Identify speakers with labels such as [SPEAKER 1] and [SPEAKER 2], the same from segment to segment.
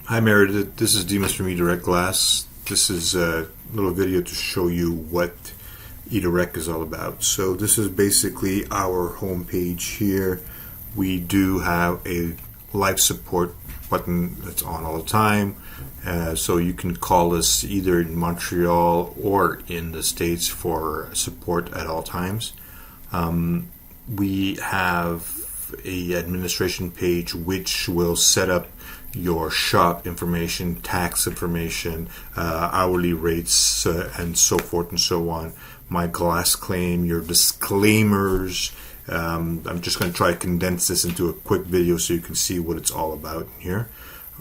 [SPEAKER 1] Hi Meredith, this is Demas from eDirect Glass. This is a little video to show you what eDirect is all about. So this is basically our home page here. We do have a live support button that's on all the time. So you can call us either in Montreal or in the States for support at all times. We have a administration page which will set up your shop information, tax information, hourly rates, and so forth and so on. My glass claim, your disclaimers. I'm just going to try to condense this into a quick video so you can see what it's all about here.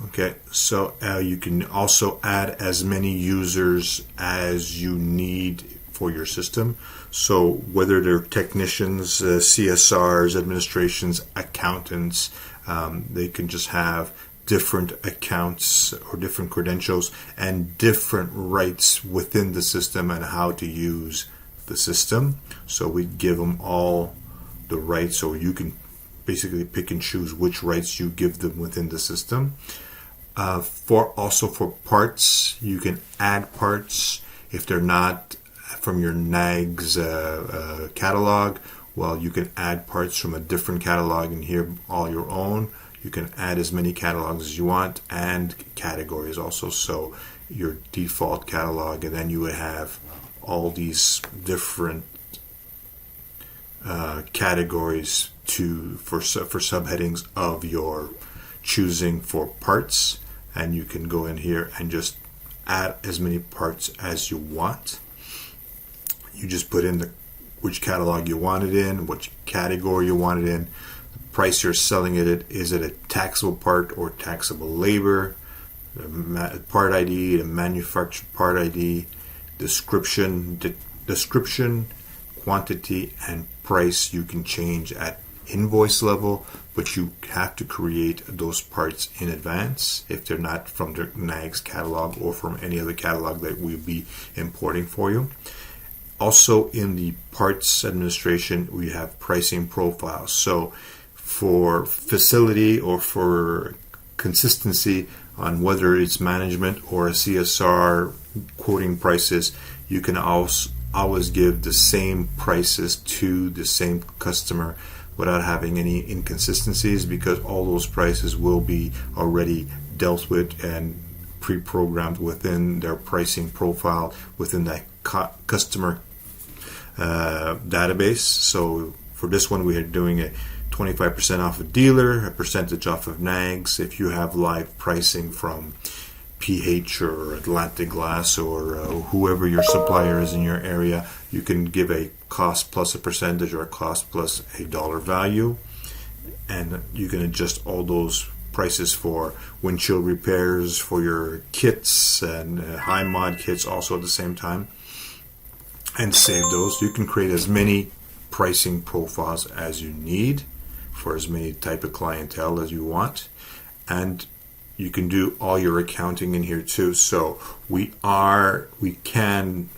[SPEAKER 1] Okay, so you can also add as many users as you need for your system. So whether they're technicians, CSRs, administrations, accountants, they can just have different accounts or different credentials and different rights within the system and how to use the system. So we give them all the rights, so you can basically pick and choose which rights you give them within the system. For parts, you can add parts if they're not from your NAGS catalog. Well, you can add parts from a different catalog and here all your own. You can add as many catalogs as you want and categories also. So your default catalog, and then you would have all these different categories for subheadings of your choosing for parts. And you can go in here and just add as many parts as you want. You just put in which catalog you want it in, which category you want it in, the price you're selling it at, is it a taxable part or taxable labor, the part ID, the manufactured part ID, description, quantity, and price you can change at invoice level, but you have to create those parts in advance if they're not from the NAGS catalog or from any other catalog that we'll be importing for you. Also in the parts administration, we have pricing profiles. So for facility or for consistency on whether it's management or a CSR quoting prices, you can always give the same prices to the same customer without having any inconsistencies, because all those prices will be already dealt with and pre-programmed within their pricing profile within that customer database. So for this one, we are doing a 25% off a dealer, a percentage off of NAGS. If you have live pricing from PH or Atlantic Glass or whoever your supplier is in your area, you can give a cost plus a percentage or a cost plus a dollar value, and you can adjust all those prices for windshield repairs, for your kits and high mod kits also at the same time, and save those. You can create as many pricing profiles as you need for as many type of clientele as you want, and you can do all your accounting in here too. So we can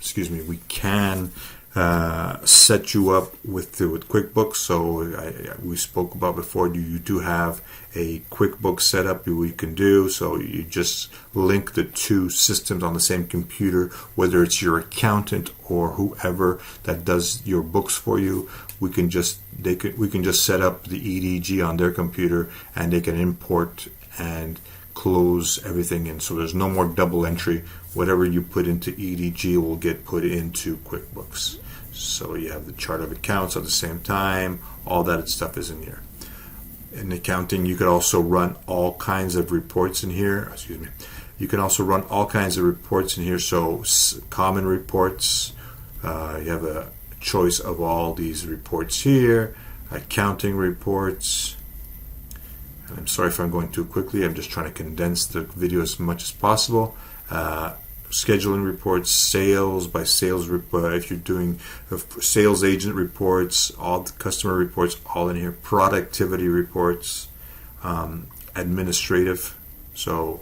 [SPEAKER 1] set you up with QuickBooks. So we spoke about before, you do have a QuickBooks setup we can do. So you just link the two systems on the same computer, whether it's your accountant or whoever that does your books for you. We can just set up the EDG on their computer, and they can import and close everything in. So there's no more double entry. Whatever you put into EDG will get put into QuickBooks. So you have the chart of accounts at the same time. All that stuff is in here. In accounting, you could also run all kinds of reports in here. You can also run all kinds of reports in here. So common reports, you have a choice of all these reports here. Accounting reports. I'm sorry if I'm going too quickly. I'm just trying to condense the video as much as possible. Scheduling reports, sales by sales, if you're doing sales agent reports, all the customer reports, all in here. Productivity reports, administrative, so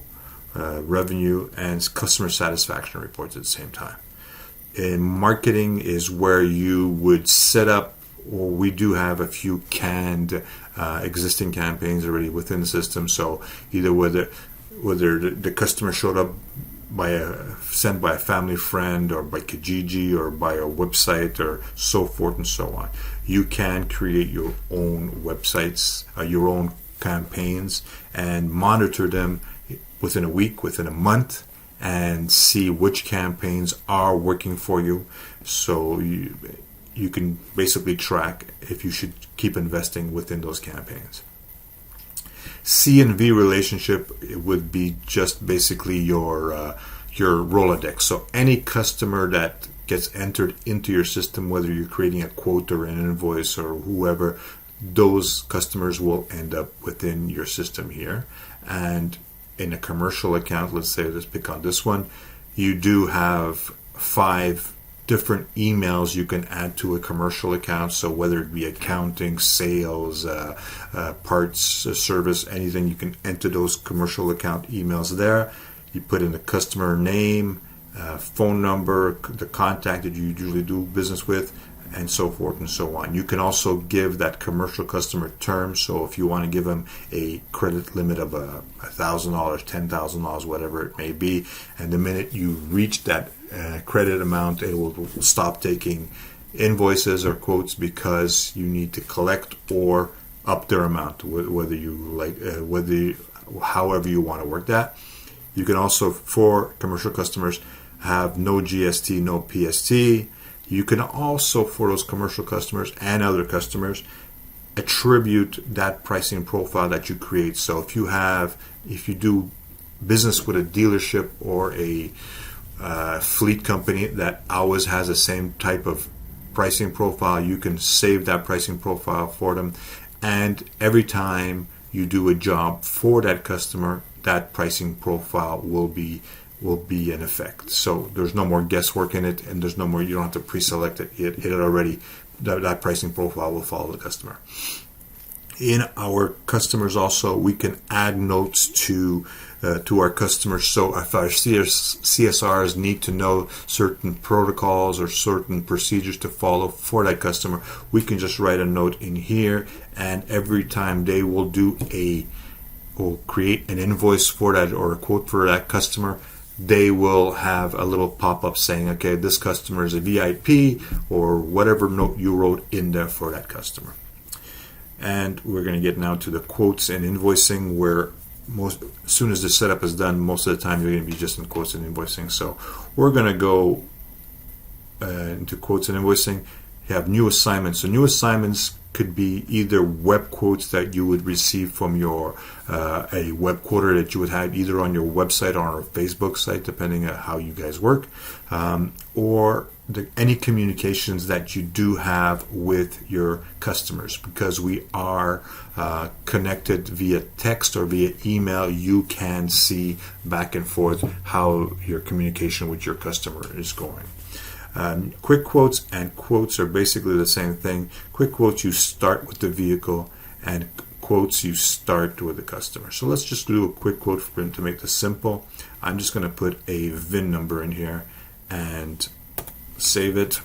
[SPEAKER 1] revenue and customer satisfaction reports at the same time. And marketing is where you would set up, or we do have a few canned existing campaigns already within the system. So either whether whether the customer showed up sent by a family friend or by Kijiji or by a website or so forth and so on. You can create your own websites, your own campaigns, and monitor them within a week, within a month, and see which campaigns are working for you. So you can basically track if you should keep investing within those campaigns. C and V relationship, it would be just basically your Rolodex. So any customer that gets entered into your system, whether you're creating a quote or an invoice or whoever, those customers will end up within your system here. And in a commercial account, let's pick on this one, you do have 5 different emails you can add to a commercial account. So whether it be accounting, sales, parts, service, anything, you can enter those commercial account emails there. You put in the customer name, phone number, the contact that you usually do business with, and so forth and so on. You can also give that commercial customer terms. So if you want to give them a credit limit of $1,000, $10,000, whatever it may be, and the minute you reach that credit amount, it will stop taking invoices or quotes because you need to collect or up their amount, whether you like, however you want to work that. You can also, for commercial customers, have no GST, no PST. You can also, for those commercial customers and other customers, attribute that pricing profile that you create. So if you do business with a dealership or a fleet company that always has the same type of pricing profile, you can save that pricing profile for them. And every time you do a job for that customer, that pricing profile will be in effect. So there's no more guesswork in it, and there's no more, you don't have to pre-select it. It already, that pricing profile will follow the customer. In our customers also, we can add notes to our customers. So if our CSRs need to know certain protocols or certain procedures to follow for that customer, we can just write a note in here, and every time they will create an invoice for that or a quote for that customer, they will have a little pop-up saying, okay, this customer is a VIP, or whatever note you wrote in there for that customer. And we're going to get now to the quotes and invoicing, where as soon as the setup is done, most of the time you're going to be just in quotes and invoicing. So we're going to go into quotes and invoicing. You have new assignments. So new assignments could be either web quotes that you would receive from your a web quoter that you would have either on your website or on our Facebook site, depending on how you guys work, or any communications that you do have with your customers. Because we are connected via text or via email, you can see back and forth how your communication with your customer is going. Quick quotes and quotes are basically the same thing. Quick quotes, you start with the vehicle, and quotes, you start with the customer. So let's just do a quick quote to make this simple. I'm just going to put a VIN number in here and save it.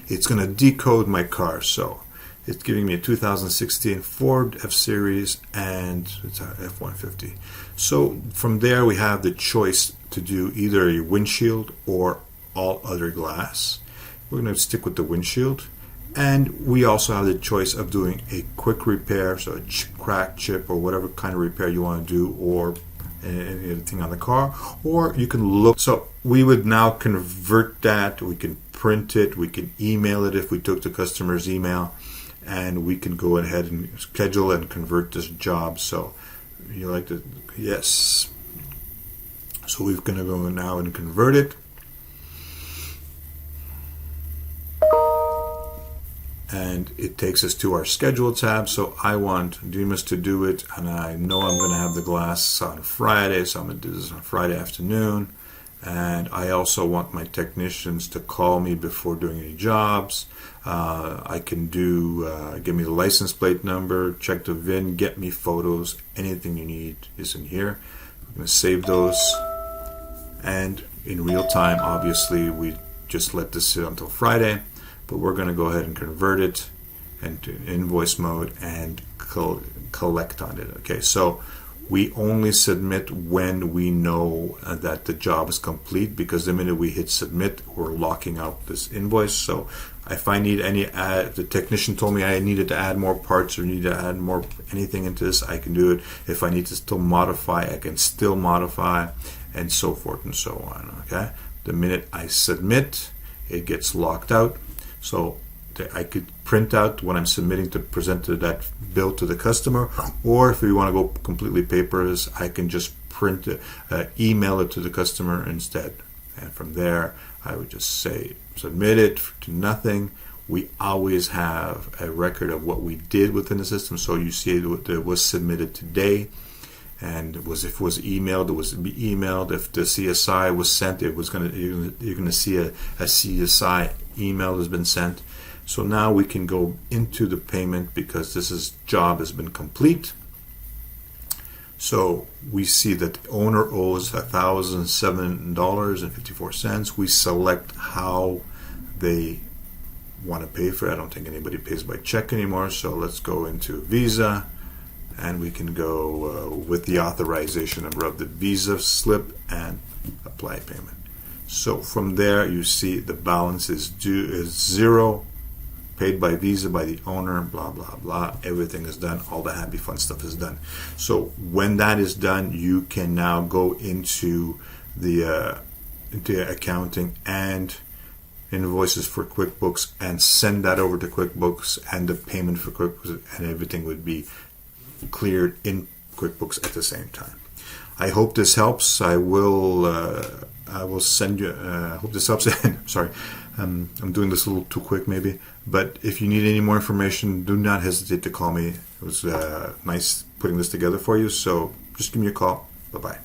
[SPEAKER 1] It's going to decode my car. So it's giving me a 2016 Ford F-Series, and it's a F-150. So from there we have the choice to do either a windshield or all other glass. We're going to stick with the windshield, and we also have the choice of doing a quick repair, so a crack, chip, or whatever kind of repair you want to do, or anything on the car, or you can look. So we would now convert that. We can print it, we can email it if we took the customer's email, and we can go ahead and schedule and convert this job. So you like to, yes. So we're going to go now and convert it. And it takes us to our schedule tab. So I want Demas to do it, and I know I'm going to have the glass on Friday, so I'm going to do this on Friday afternoon. And I also want my technicians to call me before doing any jobs. I can do, give me the license plate number, check the VIN, get me photos, anything you need is in here. I'm going to save those. And in real time, obviously, we just let this sit until Friday. But we're going to go ahead and convert it into invoice mode and collect on it. Okay, so We only submit when we know that the job is complete, because the minute we hit submit, we're locking out this invoice. So if I need any if the technician told me I needed to add more parts or need to add more anything into this, I can do it. If I need to still modify, I can still modify, and so forth and so on. Okay, the minute I submit, it gets locked out. So I could print out what I'm submitting to present to that bill to the customer, or if we want to go completely paperless, I can just print it, email it to the customer instead. And from there, I would just say submit it to nothing. We always have a record of what we did within the system, so you see it was submitted today, and if it was emailed, it was emailed. If the CSI was sent, you're gonna see a CSI email has been sent. So now we can go into the payment, because this job has been complete. So we see that the owner owes $1,007.54. We select how they want to pay for it. I don't think anybody pays by check anymore, so let's go into Visa, and we can go with the authorization number of the Visa slip and apply payment. So from there, you see the balance is zero, paid by Visa by the owner, blah blah blah. Everything is done. All the happy fun stuff is done. So when that is done, you can now go into the accounting and invoices for QuickBooks and send that over to QuickBooks, and the payment for QuickBooks, and everything would be cleared in QuickBooks at the same time. I hope this helps. I will send you. I hope this helps. Sorry, I'm doing this a little too quick, maybe. But if you need any more information, do not hesitate to call me. It was nice putting this together for you. So just give me a call. Bye bye.